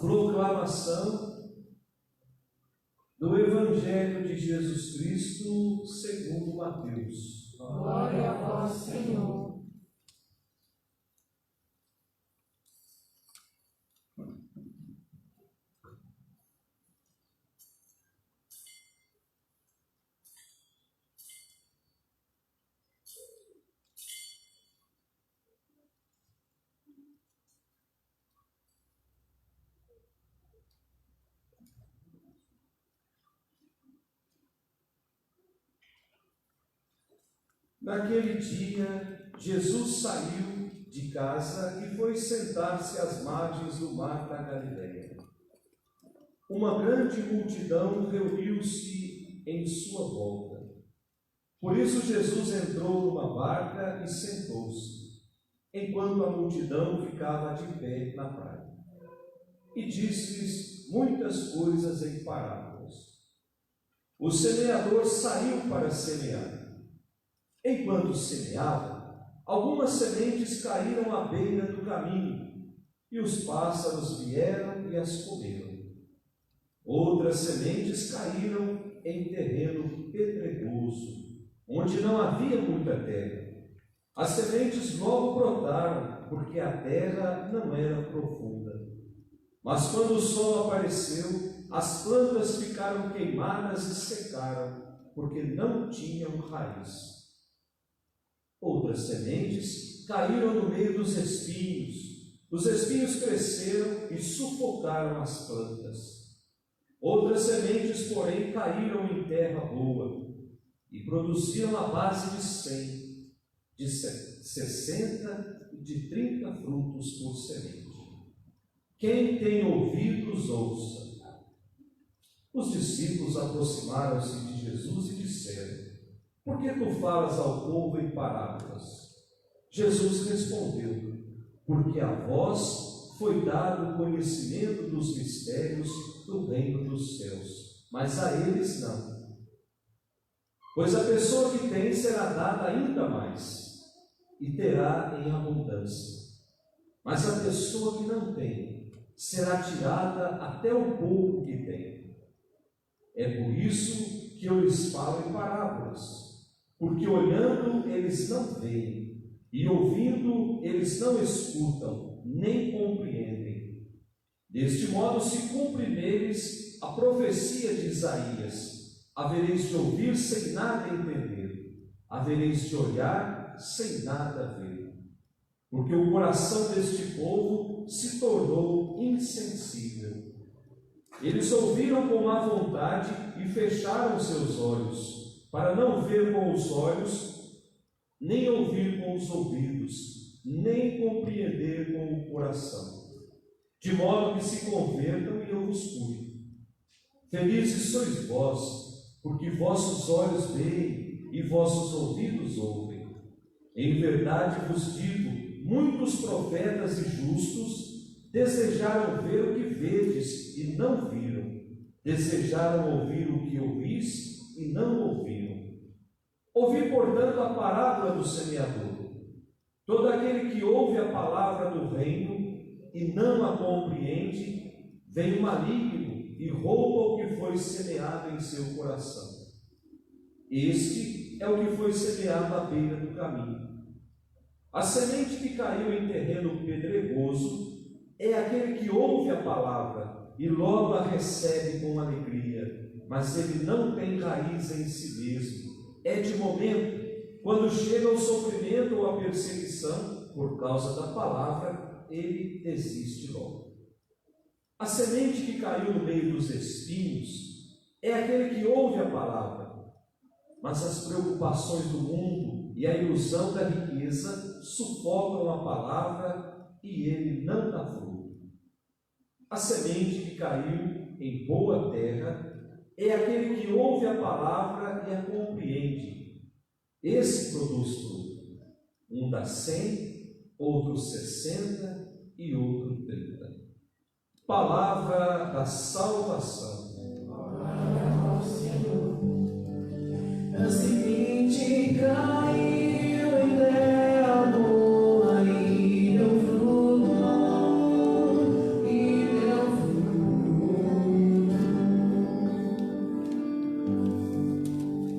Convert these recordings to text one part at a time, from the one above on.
Proclamação do Evangelho de Jesus Cristo segundo Mateus. Glória a vós, Senhor. Naquele dia, Jesus saiu de casa e foi sentar-se às margens do mar da Galileia. Uma grande multidão reuniu-se em sua volta. Por isso Jesus entrou numa barca e sentou-se, enquanto a multidão ficava de pé na praia. E disse-lhes muitas coisas em parábolas. O semeador saiu para semear. Enquanto semeava, algumas sementes caíram à beira do caminho, e os pássaros vieram e as comeram. Outras sementes caíram em terreno pedregoso, onde não havia muita terra. As sementes logo brotaram, porque a terra não era profunda. Mas quando o sol apareceu, as plantas ficaram queimadas e secaram, porque não tinham raiz. Outras sementes caíram no meio dos espinhos. Os espinhos cresceram e sufocaram as plantas. Outras sementes, porém, caíram em terra boa e produziram a base de 100, de 60 e de 30 frutos por semente. Quem tem ouvidos, ouça. Os discípulos aproximaram-se de Jesus e disseram: por que tu falas ao povo em parábolas? Jesus respondeu: porque a vós foi dado o conhecimento dos mistérios do reino dos céus, mas a eles não. Pois a pessoa que tem será dada ainda mais, e terá em abundância. Mas a pessoa que não tem será tirada até o pouco que tem. É por isso que eu lhes falo em parábolas. Porque olhando eles não veem, e ouvindo eles não escutam, nem compreendem. Deste modo se cumpre neles a profecia de Isaías: havereis de ouvir sem nada entender, havereis de olhar sem nada ver. Porque o coração deste povo se tornou insensível. Eles ouviram com má vontade e fecharam seus olhos, para não ver com os olhos, nem ouvir com os ouvidos, nem compreender com o coração, de modo que se convertam e eu vos cure. Felizes sois vós, porque vossos olhos veem e vossos ouvidos ouvem. Em verdade vos digo, muitos profetas e justos desejaram ver o que vedes e não viram, desejaram ouvir o que ouvis e não ouviram. Ouvi, portanto, a parábola do semeador. Todo aquele que ouve a palavra do reino e não a compreende, vem o maligno e rouba o que foi semeado em seu coração. Este é o que foi semeado à beira do caminho. A semente que caiu em terreno pedregoso é aquele que ouve a palavra e logo a recebe com alegria, mas ele não tem raiz em si mesmo. É de momento. Quando chega o sofrimento ou a perseguição, por causa da palavra, ele desiste logo. A semente que caiu no meio dos espinhos é aquele que ouve a palavra, mas as preocupações do mundo e a ilusão da riqueza sufocam a palavra e ele não dá fruto. A semente que caiu em boa terra é aquele que ouve a palavra e a compreende. Esse produz fruto. Um dá 100, outro 60 e outro 30. Palavra da salvação. Glória ao Senhor. A semente caiu em terra boa e deu fruto,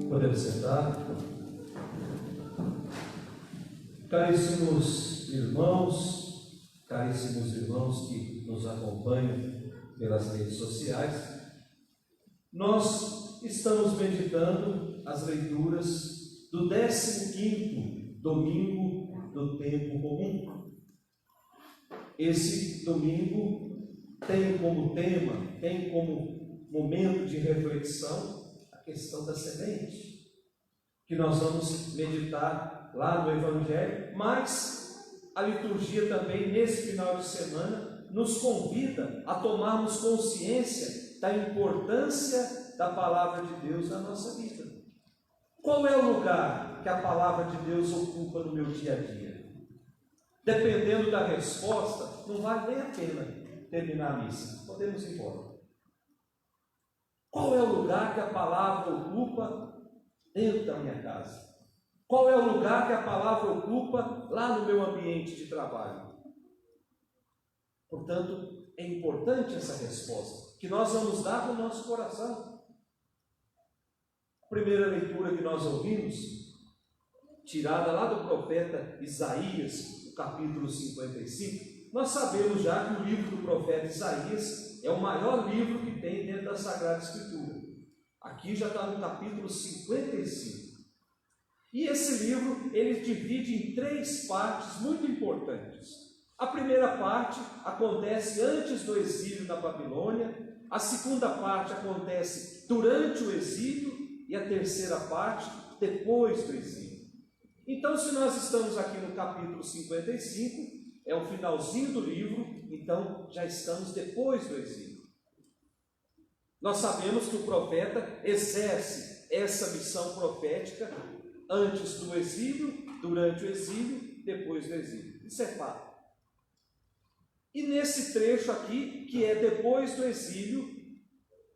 Podemos sentar? Caríssimos irmãos que nos acompanham pelas redes sociais, nós estamos meditando as leituras do 15º domingo do tempo comum. Esse domingo tem como tema, tem como momento de reflexão a questão da semente, que nós vamos meditar lá no Evangelho, mas a liturgia também, nesse final de semana, nos convida a tomarmos consciência da importância da palavra de Deus na nossa vida. Qual é o lugar que a palavra de Deus ocupa no meu dia a dia? Dependendo da resposta, não vale nem a pena terminar a missa. Podemos ir embora. Qual é o lugar que a palavra ocupa dentro da minha casa? Qual é o lugar que a palavra ocupa lá no meu ambiente de trabalho? Portanto, é importante essa resposta, que nós vamos dar com o nosso coração. A primeira leitura que nós ouvimos, tirada lá do profeta Isaías, no capítulo 55, nós sabemos já que o livro do profeta Isaías é o maior livro que tem dentro da Sagrada Escritura. Aqui já está no capítulo 55. E esse livro, ele divide em 3 partes muito importantes. A primeira parte acontece antes do exílio na Babilônia, a segunda parte acontece durante o exílio e a terceira parte depois do exílio. Então, se nós estamos aqui no capítulo 55, é o finalzinho do livro, então já estamos depois do exílio. Nós sabemos que o profeta exerce essa missão profética antes do exílio, durante o exílio, depois do exílio. Isso é fato. E nesse trecho aqui, que é depois do exílio,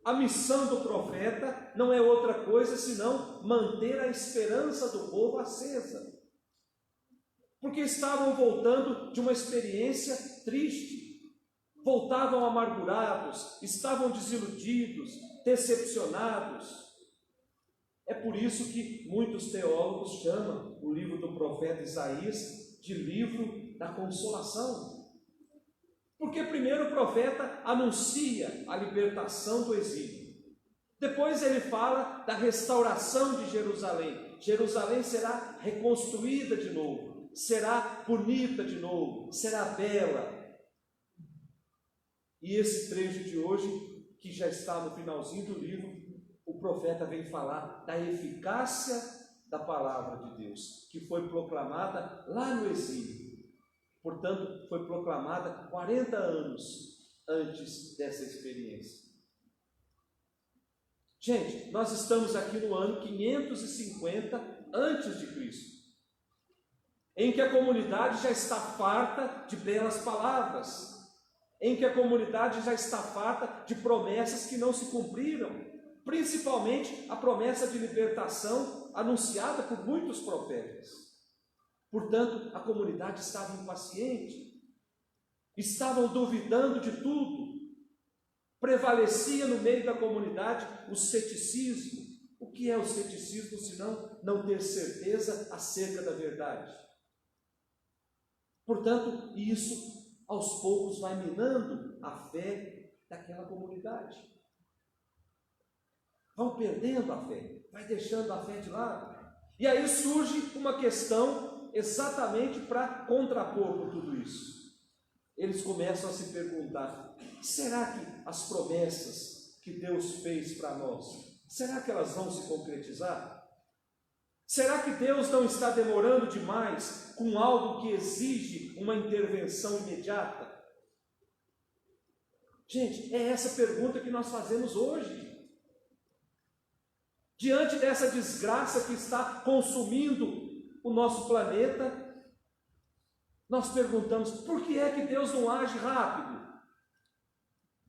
a missão do profeta não é outra coisa senão manter a esperança do povo acesa. Porque estavam voltando de uma experiência triste, voltavam amargurados, estavam desiludidos, decepcionados. É por isso que muitos teólogos chamam o livro do profeta Isaías de livro da consolação. Porque primeiro o profeta anuncia a libertação do exílio. Depois ele fala da restauração de Jerusalém. Jerusalém será reconstruída de novo, será bonita de novo, será bela. E esse trecho de hoje, que já está no finalzinho do livro, o profeta vem falar da eficácia da palavra de Deus, que foi proclamada lá no exílio. Portanto, foi proclamada 40 anos antes dessa experiência. Gente, nós estamos aqui no ano 550 antes de Cristo, em que a comunidade já está farta de belas palavras, em que a comunidade já está farta de promessas que não se cumpriram, principalmente a promessa de libertação anunciada por muitos profetas. Portanto, a comunidade estava impaciente, estavam duvidando de tudo, prevalecia no meio da comunidade o ceticismo. O que é o ceticismo senão não ter certeza acerca da verdade? Portanto, isso aos poucos vai minando a fé daquela comunidade. Vão perdendo a fé, vai deixando a fé de lado. E aí surge uma questão exatamente para contrapor com tudo isso. Eles começam a se perguntar: será que as promessas que Deus fez para nós, será que elas vão se concretizar? Será que Deus não está demorando demais com algo que exige uma intervenção imediata? Gente, é essa pergunta que nós fazemos hoje. Diante dessa desgraça que está consumindo o nosso planeta, nós perguntamos, por que é que Deus não age rápido?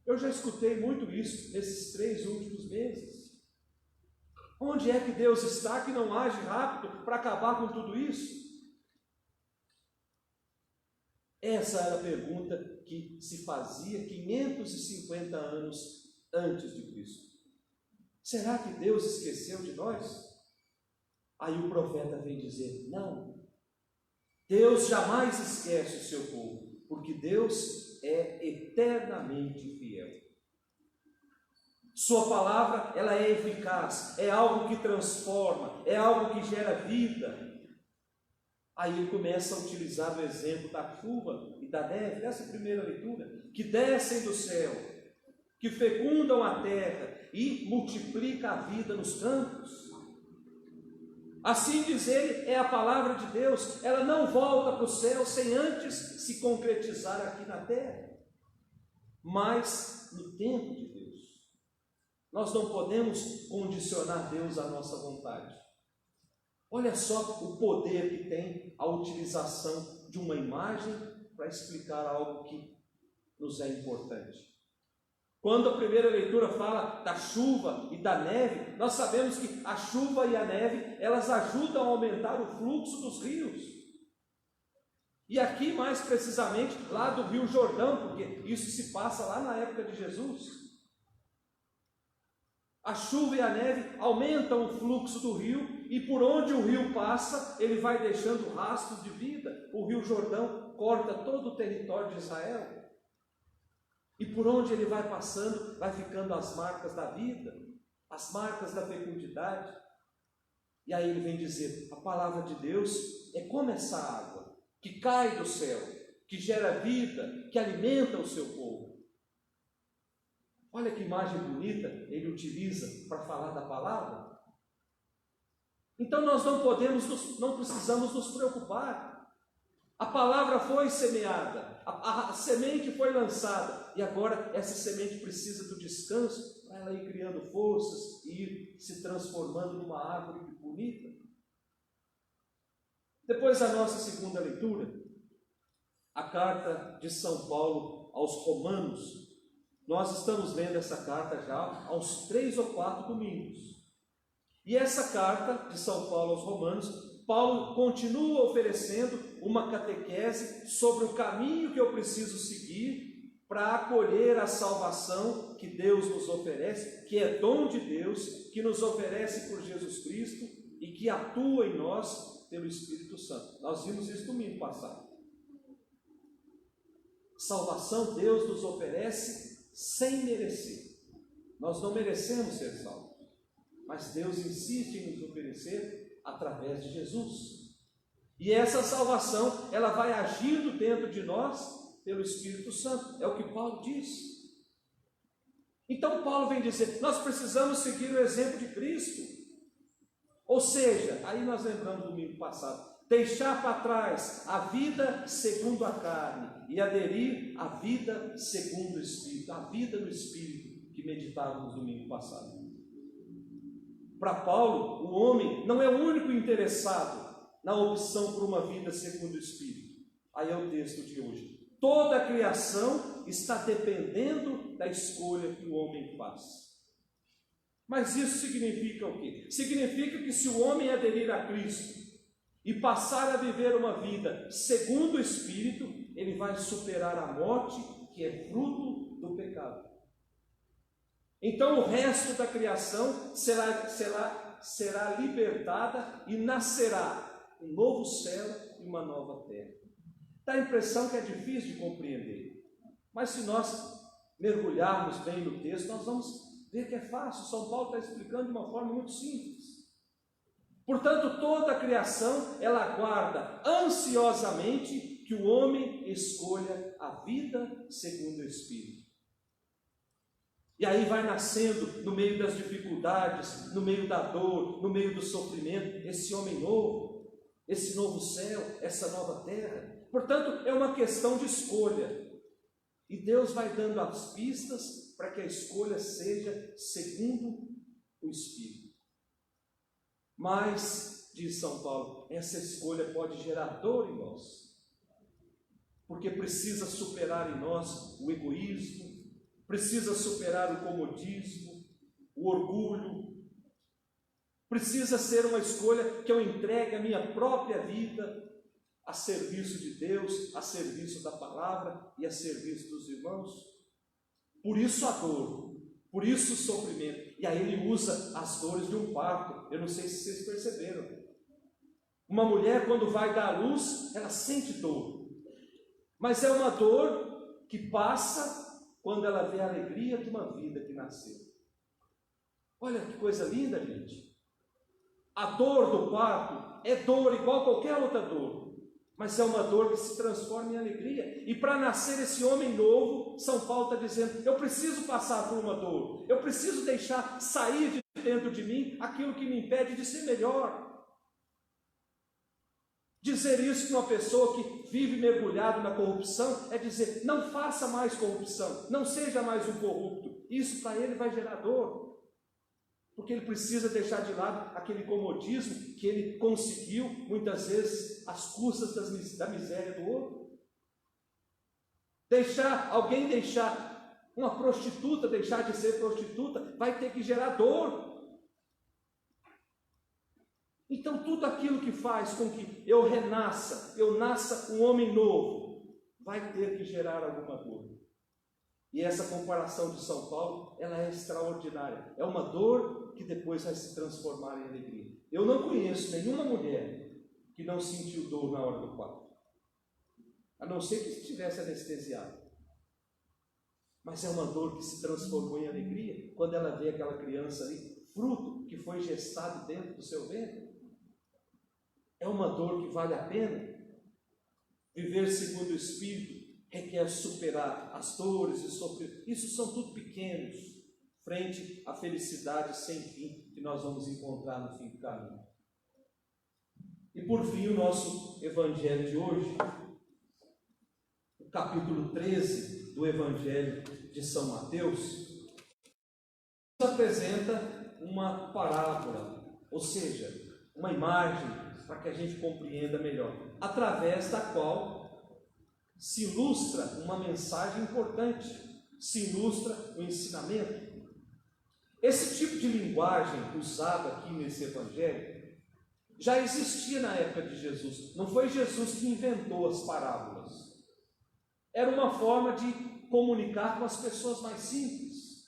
Eu já escutei muito isso nesses 3 últimos meses. Onde é que Deus está que não age rápido para acabar com tudo isso? Essa era a pergunta que se fazia 550 anos antes de Cristo. Será que Deus esqueceu de nós? Aí o profeta vem dizer, não. Deus jamais esquece o seu povo, porque Deus é eternamente fiel. Sua palavra, ela é eficaz, é algo que transforma, é algo que gera vida. Aí ele começa a utilizar o exemplo da chuva e da neve, nessa primeira leitura, que descem do céu, que fecundam a terra e multiplicam a vida nos campos. Assim diz ele, é a palavra de Deus, ela não volta para o céu sem antes se concretizar aqui na terra, mas no tempo de Deus. Nós não podemos condicionar Deus à nossa vontade. Olha só o poder que tem a utilização de uma imagem para explicar algo que nos é importante. Quando a primeira leitura fala da chuva e da neve, nós sabemos que a chuva e a neve, elas ajudam a aumentar o fluxo dos rios. E aqui mais precisamente, lá do Rio Jordão, porque isso se passa lá na época de Jesus. A chuva e a neve aumentam o fluxo do rio e por onde o rio passa, ele vai deixando rastros de vida. O Rio Jordão corta todo o território de Israel. E por onde ele vai passando, vai ficando as marcas da vida, as marcas da fecundidade. E aí ele vem dizer, a palavra de Deus é como essa água que cai do céu, que gera vida, que alimenta o seu povo. Olha que imagem bonita ele utiliza para falar da palavra. Então nós não precisamos nos preocupar. A palavra foi semeada, a semente foi lançada, e agora essa semente precisa do descanso para ela ir criando forças e ir se transformando numa árvore bonita. Depois da nossa segunda leitura, a carta de São Paulo aos Romanos. Nós estamos lendo essa carta já aos 3 ou 4 domingos. E essa carta de São Paulo aos Romanos, Paulo continua oferecendo uma catequese sobre o caminho que eu preciso seguir para acolher a salvação que Deus nos oferece, que é dom de Deus, que nos oferece por Jesus Cristo e que atua em nós pelo Espírito Santo. Nós vimos isso domingo passado. Salvação Deus nos oferece sem merecer. Nós não merecemos ser salvos, mas Deus insiste em nos oferecer através de Jesus. E essa salvação, ela vai agindo dentro de nós pelo Espírito Santo. É o que Paulo diz. Então Paulo vem dizer, nós precisamos seguir o exemplo de Cristo. Ou seja, aí nós lembramos do domingo passado, deixar para trás a vida segundo a carne e aderir à vida segundo o Espírito, a vida no Espírito que meditávamos no domingo passado. Para Paulo, o homem não é o único interessado na opção por uma vida segundo o Espírito. Aí é o texto de hoje. Toda a criação está dependendo da escolha que o homem faz. Mas isso significa o quê? Significa que se o homem aderir a Cristo e passar a viver uma vida segundo o Espírito, ele vai superar a morte, que é fruto do pecado. Então o resto da criação será libertada e nascerá um novo céu e uma nova terra. Dá a impressão que é difícil de compreender, mas se nós mergulharmos bem no texto, nós vamos ver que é fácil. São Paulo está explicando de uma forma muito simples. Portanto, toda a criação, ela aguarda ansiosamente que o homem escolha a vida segundo o Espírito. E aí vai nascendo, no meio das dificuldades, no meio da dor, no meio do sofrimento, esse homem novo, esse novo céu, essa nova terra. Portanto, é uma questão de escolha. E Deus vai dando as pistas para que a escolha seja segundo o Espírito. Mas, diz São Paulo, essa escolha pode gerar dor em nós, porque precisa superar em nós o egoísmo, precisa superar o comodismo, o orgulho. Precisa ser uma escolha que eu entregue a minha própria vida a serviço de Deus, a serviço da palavra e a serviço dos irmãos. Por isso a dor, por isso o sofrimento. E aí ele usa as dores de um parto. Eu não sei se vocês perceberam. Uma mulher, quando vai dar à luz, ela sente dor. Mas é uma dor que passa quando ela vê a alegria de uma vida que nasceu. Olha que coisa linda, gente. A dor do parto é dor igual qualquer outra dor, mas é uma dor que se transforma em alegria. E para nascer esse homem novo, São Paulo está dizendo, eu preciso passar por uma dor, eu preciso deixar sair de dentro de mim aquilo que me impede de ser melhor. Dizer isso para uma pessoa que vive mergulhado na corrupção é dizer, não faça mais corrupção, não seja mais um corrupto. Isso para ele vai gerar dor, porque ele precisa deixar de lado aquele comodismo que ele conseguiu, muitas vezes, às custas da miséria do outro. Deixar uma prostituta deixar de ser prostituta, vai ter que gerar dor. Então, tudo aquilo que faz com que eu nasça um homem novo, vai ter que gerar alguma dor. E essa comparação de São Paulo, ela é extraordinária. É uma dor que depois vai se transformar em alegria. Eu não conheço nenhuma mulher que não sentiu dor na hora do parto, a não ser que estivesse anestesiada. Mas é uma dor que se transformou em alegria quando ela vê aquela criança ali, fruto que foi gestado dentro do seu ventre. É uma dor que vale a pena. Viver segundo o Espírito requer superar as dores e sofrimentos. Isso são tudo pequenos, frente à felicidade sem fim que nós vamos encontrar no fim do caminho. E por fim, o nosso Evangelho de hoje, o capítulo 13 do Evangelho de São Mateus, nos apresenta uma parábola, ou seja, uma imagem para que a gente compreenda melhor, através da qual se ilustra uma mensagem importante, se ilustra o ensinamento. Esse tipo de linguagem usada aqui nesse Evangelho já existia na época de Jesus. Não foi Jesus que inventou as parábolas. Era uma forma de comunicar com as pessoas mais simples.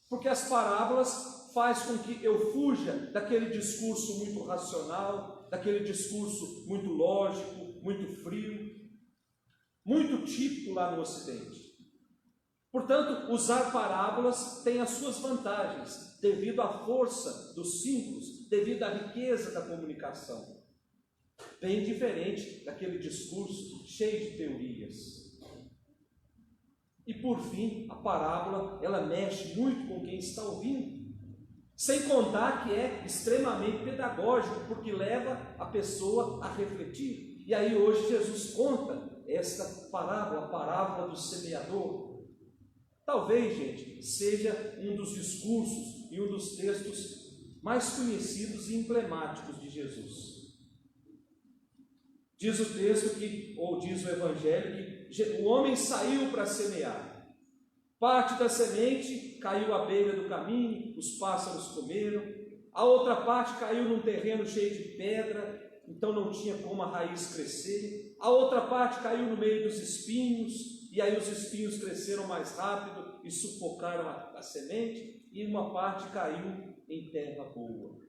Porque as parábolas faz com que eu fuja daquele discurso muito racional, daquele discurso muito lógico, muito frio, muito típico lá no Ocidente. Portanto, usar parábolas tem as suas vantagens, devido à força dos símbolos, devido à riqueza da comunicação. Bem diferente daquele discurso cheio de teorias. E por fim, a parábola, ela mexe muito com quem está ouvindo. Sem contar que é extremamente pedagógico, porque leva a pessoa a refletir. E aí hoje Jesus conta esta parábola, a parábola do semeador. Talvez, gente, seja um dos discursos e um dos textos mais conhecidos e emblemáticos de Jesus. Diz o texto ou diz o Evangelho, que o homem saiu para semear. Parte da semente caiu à beira do caminho, os pássaros comeram. A outra parte caiu num terreno cheio de pedra, então não tinha como a raiz crescer. A outra parte caiu no meio dos espinhos, e aí os espinhos cresceram mais rápido e sufocaram a semente, e uma parte caiu em terra boa.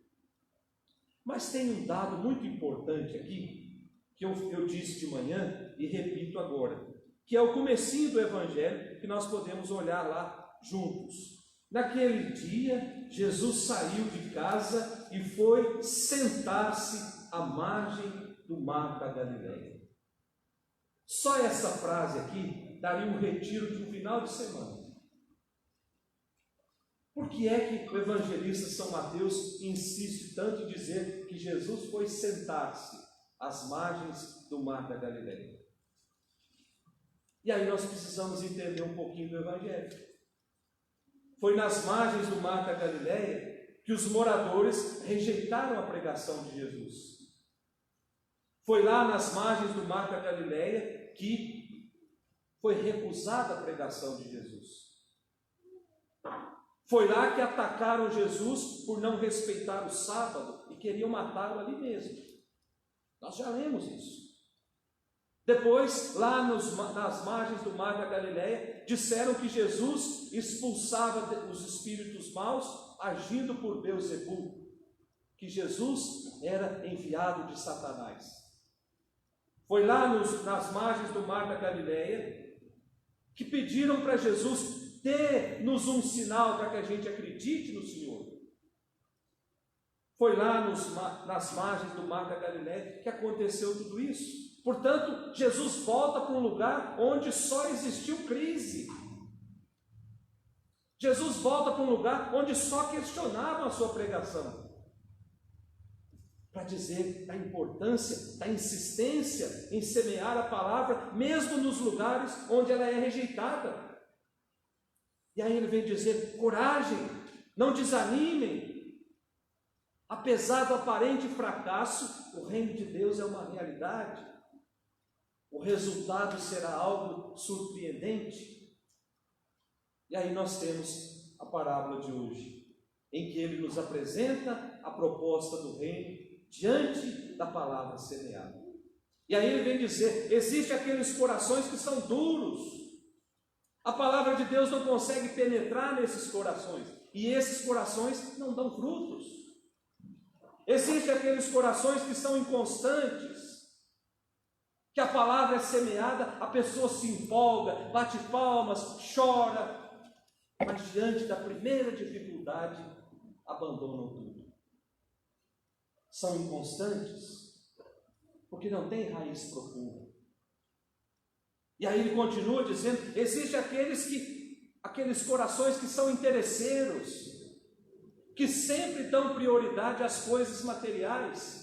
Mas tem um dado muito importante aqui, que eu disse de manhã e repito agora, que é o comecinho do Evangelho, que nós podemos olhar lá juntos. Naquele dia, Jesus saiu de casa e foi sentar-se à margem do mar da Galileia. Só essa frase aqui daria um retiro de um final de semana. Por que é que o evangelista São Mateus insiste tanto em dizer que Jesus foi sentar-se às margens do mar da Galileia? E aí nós precisamos entender um pouquinho do Evangelho. Foi nas margens do mar da Galileia que os moradores rejeitaram a pregação de Jesus. Foi lá nas margens do mar da Galileia que foi recusada a pregação de Jesus. Foi lá que atacaram Jesus por não respeitar o sábado e queriam matá-lo ali mesmo. Nós já lemos isso. Depois, lá nas margens do mar da Galileia, disseram que Jesus expulsava os espíritos maus agindo por Beelzebul, que Jesus era enviado de Satanás. Foi lá nas margens do mar da Galileia que pediram para Jesus: dê-nos um sinal para que a gente acredite no Senhor. Foi lá nas margens do mar da Galileia que aconteceu tudo isso. Portanto, Jesus volta para um lugar onde só existiu crise. Jesus volta para um lugar onde só questionavam a sua pregação, para dizer da importância, da insistência em semear a palavra, mesmo nos lugares onde ela é rejeitada. E aí ele vem dizer: coragem, não desanimem. Apesar do aparente fracasso, o reino de Deus é uma realidade. O resultado será algo surpreendente. E aí nós temos a parábola de hoje, em que ele nos apresenta a proposta do reino diante da palavra semeada. E aí ele vem dizer: existem aqueles corações que são duros. A palavra de Deus não consegue penetrar nesses corações, e esses corações não dão frutos. Existem aqueles corações que são inconstantes, que a palavra é semeada, a pessoa se empolga, bate palmas, chora, mas diante da primeira dificuldade, abandonam tudo. São inconstantes, porque não têm raiz profunda. E aí ele continua dizendo: existem aqueles corações que são interesseiros, que sempre dão prioridade às coisas materiais.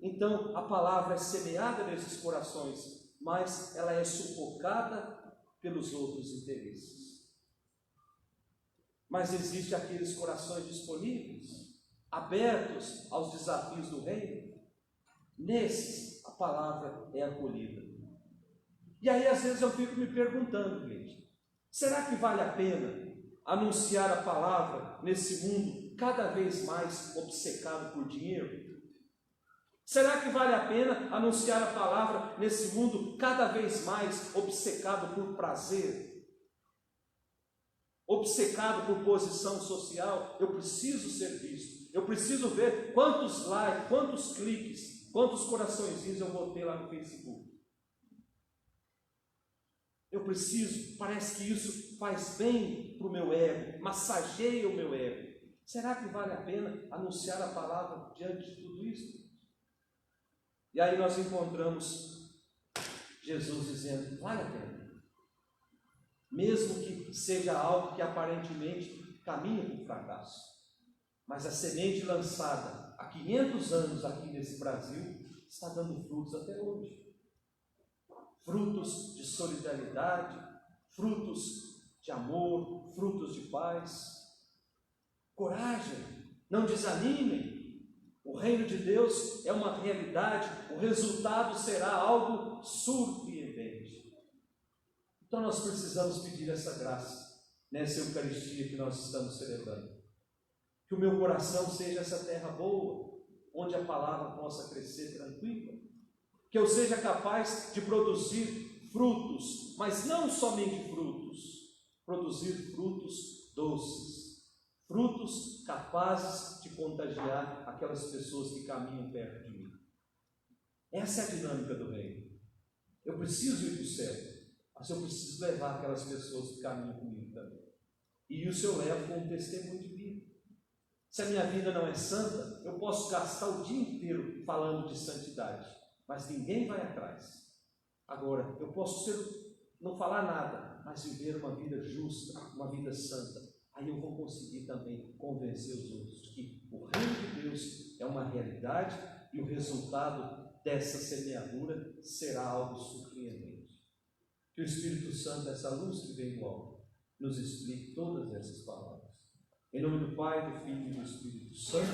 Então a palavra é semeada nesses corações, mas ela é sufocada pelos outros interesses. Mas existem aqueles corações disponíveis, abertos aos desafios do reino. Nesses a palavra é acolhida. E aí às vezes eu fico me perguntando, gente, será que vale a pena anunciar a palavra nesse mundo cada vez mais obcecado por dinheiro? Será que vale a pena anunciar a palavra nesse mundo cada vez mais obcecado por prazer? Obcecado por posição social? Eu preciso ser visto, eu preciso ver quantos likes, quantos cliques, quantos coraçõezinhos eu vou ter lá no Facebook. Eu preciso, parece que isso faz bem para o meu ego, massageia o meu ego. Será que vale a pena anunciar a palavra diante de tudo isso? E aí nós encontramos Jesus dizendo: vale a pena. Mesmo que seja algo que aparentemente caminha para o fracasso. Mas a semente lançada há 500 anos aqui nesse Brasil está dando frutos até hoje. Frutos de solidariedade, frutos de amor, frutos de paz. Coragem, não desanimem. O reino de Deus é uma realidade, o resultado será algo surpreendente. Então nós precisamos pedir essa graça nessa Eucaristia que nós estamos celebrando. Que o meu coração seja essa terra boa, onde a palavra possa crescer tranquila. Que eu seja capaz de produzir frutos, mas não somente frutos, produzir frutos doces, frutos capazes de contagiar aquelas pessoas que caminham perto de mim. Essa é a dinâmica do reino. Eu preciso ir para o céu, mas eu preciso levar aquelas pessoas que caminham comigo também. E isso eu levo com um testemunho de vida. Se a minha vida não é santa, eu posso gastar o dia inteiro falando de santidade, mas ninguém vai atrás. Agora, eu posso não falar nada, mas viver uma vida justa, uma vida santa. Aí eu vou conseguir também convencer os outros que o reino de Deus é uma realidade e o resultado dessa semeadura será algo surpreendente. que o Espírito Santo, essa luz que vem do alto, nos explique todas essas palavras. Em nome do Pai, do Filho e do Espírito Santo.